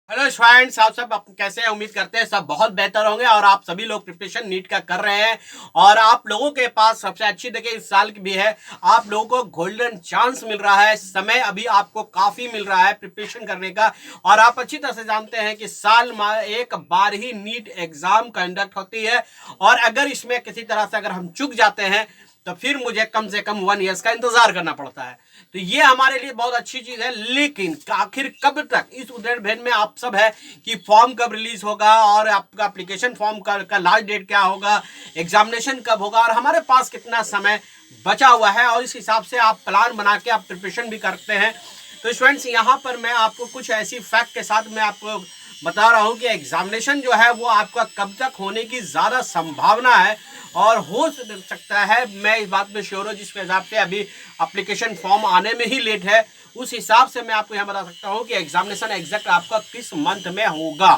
Hello friends, आप सब कैसे हैं? उम्मीद करते हैं सब बहुत बेहतर होंगे और आप सभी लोग प्रिपरेशन नीट का कर रहे हैं। और आप लोगों के पास सबसे अच्छी देखिए इस साल की भी है। आप लोगों को गोल्डन चांस मिल रहा है, समय अभी आपको काफी मिल रहा है प्रिपरेशन करने का। और आप अच्छी तरह से जानते हैं कि साल में एक बार ही नीट एग्जाम कंडक्ट होती है और अगर इसमें किसी तरह से अगर हम चूक जाते हैं तो फिर मुझे कम से कम 1 ईयर्स का इंतजार करना पड़ता है। तो ये हमारे लिए बहुत अच्छी चीज है। लेकिन आखिर कब तक इस उधेड़ भेद में आप सब है कि फॉर्म कब रिलीज होगा और आपका एप्लीकेशन फॉर्म का लास्ट डेट क्या होगा, एग्जामिनेशन कब होगा और हमारे पास कितना समय बचा हुआ है, और इस हिसाब से आप प्लान बना के आप प्रिपरेशन भी करते हैं। तो स्टूडेंट्स, यहाँ पर मैं आपको कुछ ऐसी फैक्ट के साथ मैं आपको बता रहा हूँ कि एग्जामिनेशन जो है वो आपका कब तक होने की ज़्यादा संभावना है और हो सकता है। मैं इस बात में श्योर हूँ जिस हिसाब से अभी एप्लीकेशन फॉर्म आने में ही लेट है, उस हिसाब से मैं आपको यहाँ बता सकता हूँ कि एग्जामिनेशन एग्जैक्ट आपका किस मंथ में होगा।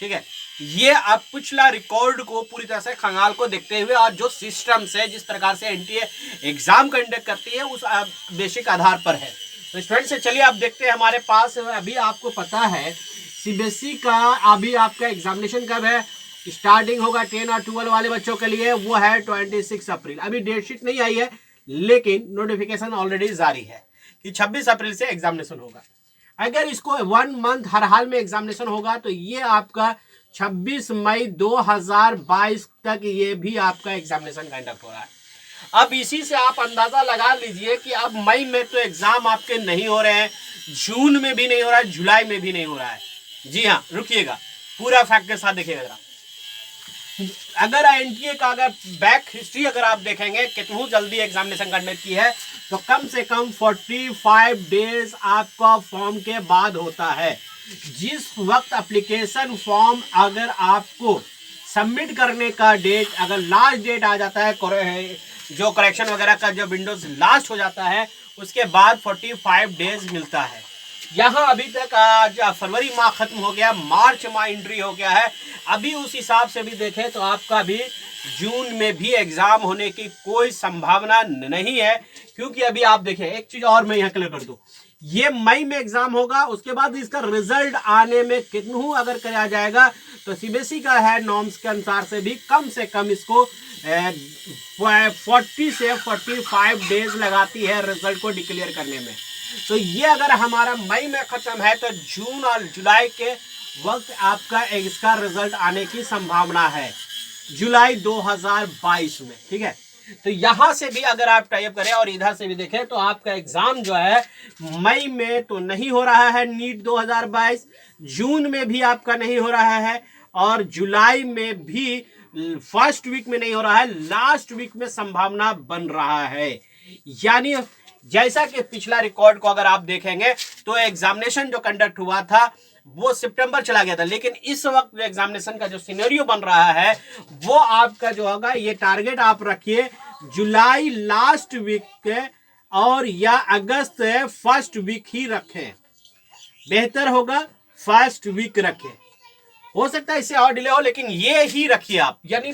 ठीक है, ये आप पिछला रिकॉर्ड को पूरी तरह से खंगाल को देखते हुए और जो सिस्टम से जिस प्रकार से एनटीए एग्जाम कंडक्ट करती है उस बेसिक आधार पर है। तो स्टूडेंट से चलिए आप देखते हैं हमारे पास अभी आपको पता है सीबीएसई का अभी आपका एग्जामिनेशन कब है। स्टार्टिंग होगा 10 और 12 वाले बच्चों के लिए, वो है 26 अप्रैल। अभी डेट शीट नहीं आई है लेकिन नोटिफिकेशन ऑलरेडी जारी है कि 26 अप्रैल से एग्जामिनेशन होगा। अगर इसको 1 मंथ हर हाल में एग्जामिनेशन होगा तो ये आपका 26 मई 2022 तक ये भी आपका एग्जामिनेशन कंडक्ट हो रहा है। अब इसी से आप अंदाजा लगा लीजिए कि अब मई में तो एग्जाम आपके नहीं हो रहे हैं, जून में भी नहीं हो रहा है, जुलाई में भी नहीं हो रहा है। जी हाँ, रुकिएगा, पूरा फैक्ट के साथ देखिएगा जरा। अगर एनटीए का अगर बैक हिस्ट्री अगर आप देखेंगे कितनी जल्दी एग्जामिनेशन कंडक्ट की है तो कम से कम 45 डेज आपका फॉर्म के बाद होता है। जिस वक्त एप्लीकेशन फॉर्म अगर आपको सबमिट करने का डेट अगर लास्ट डेट आ जाता है, जो करेक्शन वगैरह का जो विंडोज लास्ट हो जाता है उसके बाद 45 डेज मिलता है। यहाँ अभी तक आज फरवरी माह खत्म हो गया, मार्च माह एंट्री हो गया है। अभी उस हिसाब से भी देखें तो आपका भी जून में भी एग्जाम होने की कोई संभावना नहीं है, क्योंकि अभी आप देखें एक चीज और मैं यहाँ क्लियर कर दूं, ये मई में एग्जाम होगा, उसके बाद इसका रिजल्ट आने में कितनू अगर कराया जाएगा तो सीबीएसई का है नॉर्म्स के अनुसार से कम इसको 40 से 45 डेज लगाती है रिजल्ट को डिक्लेयर करने में। तो ये अगर हमारा मई में खत्म है तो जून और जुलाई के वक्त आपका इसका रिजल्ट आने की संभावना है, जुलाई 2022 में। ठीक है, तो यहां से भी अगर आप टाइप करें और इधर से भी देखें तो आपका एग्जाम जो है मई में तो नहीं हो रहा है नीट 2022, जून में भी आपका नहीं हो रहा है और जुलाई में भी फर्स्ट वीक में नहीं हो रहा है, लास्ट वीक में संभावना बन रहा है। यानी जैसा कि पिछला रिकॉर्ड को अगर आप देखेंगे तो एग्जामिनेशन जो कंडक्ट हुआ था वो सितंबर चला गया था, लेकिन इस वक्त जो एग्जामिनेशन का जो सिनेरियो बन रहा है वो आपका जो होगा, ये टारगेट आप रखिए जुलाई लास्ट वीक के और या अगस्त फर्स्ट वीक ही रखें, बेहतर होगा फर्स्ट वीक रखें। हो सकता है इससे और डिले हो लेकिन ये ही रखिए आप, यानी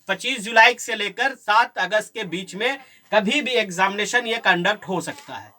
25 जुलाई से लेकर 7 अगस्त के बीच में कभी भी एग्जामिनेशन ये कंडक्ट हो सकता है।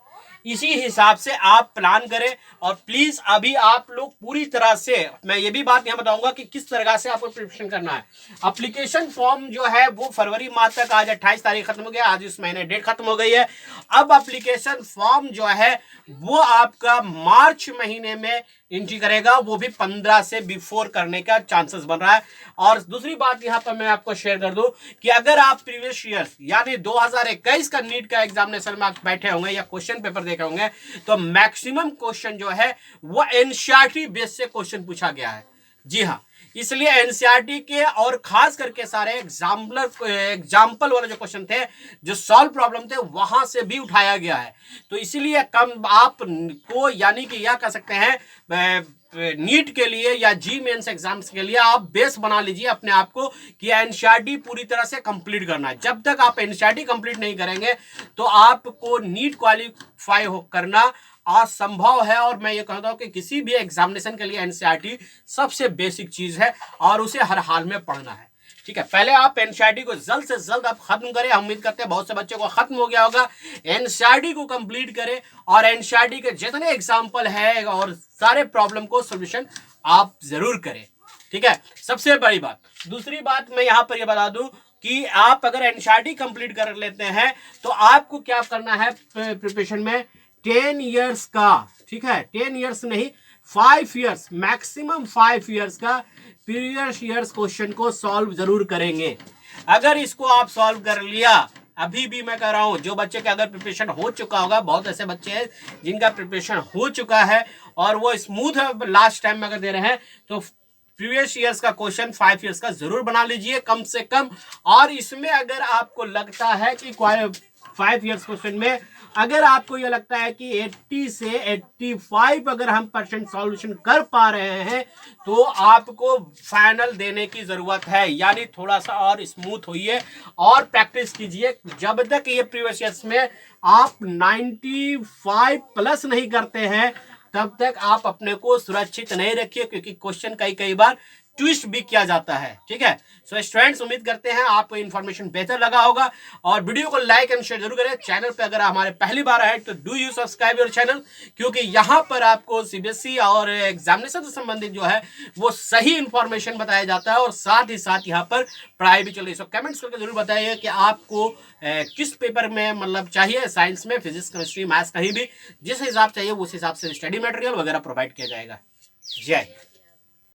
इसी हिसाब से आप प्लान करें और प्लीज अभी आप लोग पूरी तरह से, मैं ये भी बात यहाँ बताऊंगा कि किस तरह से आपको प्रिपरेशन करना है। एप्लीकेशन फॉर्म जो है वो फरवरी माह तक, आज 28 तारीख खत्म हो गया, आज इस महीने डेट खत्म हो गई है। अब एप्लीकेशन फॉर्म जो है वो आपका मार्च महीने में एंट्री करेगा, वो भी 15 से बिफोर करने का चांसेस बन रहा है। और दूसरी बात यहाँ पर मैं आपको शेयर कर दूं कि अगर आप प्रीवियस ईयर यानी 2021 का नीट का एग्जामिनेशन में आप बैठे होंगे या क्वेश्चन पेपर देखे होंगे तो मैक्सिमम क्वेश्चन जो है वो एनसीईआरटी बेस से क्वेश्चन पूछा गया है। जी हाँ, इसलिए एनसीईआरटी के और खास करके सारे एग्जाम्पल वाले जो क्वेश्चन थे, जो सॉल्व प्रॉब्लम थे, वहां से भी उठाया गया है। तो इसीलिए कम आपको यानी कि यह कह सकते हैं नीट के लिए या जी मेंस एग्जाम्स के लिए आप बेस बना लीजिए अपने आप को कि एनसीईआरटी पूरी तरह से कंप्लीट करना है। जब तक आप एनसीईआरटी कंप्लीट नहीं करेंगे तो आपको नीट क्वालिफाई करना असंभव है। और मैं ये कहता हूं कि किसी भी एग्जामिनेशन के लिए एनसीईआरटी सबसे बेसिक चीज है और उसे हर हाल में पढ़ना है। ठीक है, पहले आप एनसीईआरटी को जल्द से जल्द आप खत्म करें। हम उम्मीद करते हैं बहुत से बच्चों को खत्म हो गया होगा। एनसीईआरटी को कंप्लीट करें और एनसीईआरटी के जितने एग्जाम्पल है और सारे प्रॉब्लम को सोल्यूशन आप जरूर करें। ठीक है, सबसे बड़ी बात। दूसरी बात मैं यहाँ पर ये बता दूं कि आप अगर एनसीईआरटी कंप्लीट कर लेते हैं तो आपको क्या करना है प्रिपरेशन में 10 इयर्स का, ठीक है, 10 इयर्स नहीं 5 इयर्स, मैक्सिमम 5 इयर्स का प्रीवियस ईयर्स क्वेश्चन को सॉल्व जरूर करेंगे। अगर इसको आप सॉल्व कर लिया, अभी भी मैं कह रहा हूं जो बच्चे का अगर प्रिपरेशन हो चुका होगा, बहुत ऐसे बच्चे हैं जिनका प्रिपरेशन हो चुका है और वो स्मूथ है, लास्ट टाइम में अगर दे रहे हैं तो प्रीवियस ईयर्स का क्वेश्चन 5 इयर्स का जरूर बना लीजिए कम से कम। और इसमें अगर आपको लगता है कि 5 इयर्स क्वेश्चन में अगर आपको यह लगता है कि 80 से 85 अगर हम परसेंट सॉल्यूशन कर पा रहे हैं तो आपको फाइनल देने की जरूरत है। यानी थोड़ा सा और स्मूथ होइए और प्रैक्टिस कीजिए। जब तक ये प्रीवियस ईयर्स में आप 95 प्लस नहीं करते हैं तब तक आप अपने को सुरक्षित नहीं रखिए, क्योंकि क्वेश्चन कई बार ट्विस्ट भी किया जाता है। ठीक है, सो स्टूडेंट्स उम्मीद करते हैं आपको इन्फॉर्मेशन बेहतर लगा होगा और वीडियो को लाइक एंड शेयर जरूर करें। चैनल पे अगर हमारे पहली बार आए तो do you subscribe your channel, क्योंकि यहाँ पर आपको सीबीएसई और एग्जामिनेशन से संबंधित जो है वो सही इन्फॉर्मेशन बताया जाता है और साथ ही साथ यहाँ पर पढ़ाई भी चल रही है। सो कमेंट्स करके जरूर बताइए कि आपको किस पेपर में मतलब चाहिए, साइंस में, फिजिक्स, केमिस्ट्री, मैथ्स, कहीं भी जिस हिसाब चाहिए उस हिसाब से स्टडी मटेरियल वगैरह प्रोवाइड किया जाएगा। जय हिंद।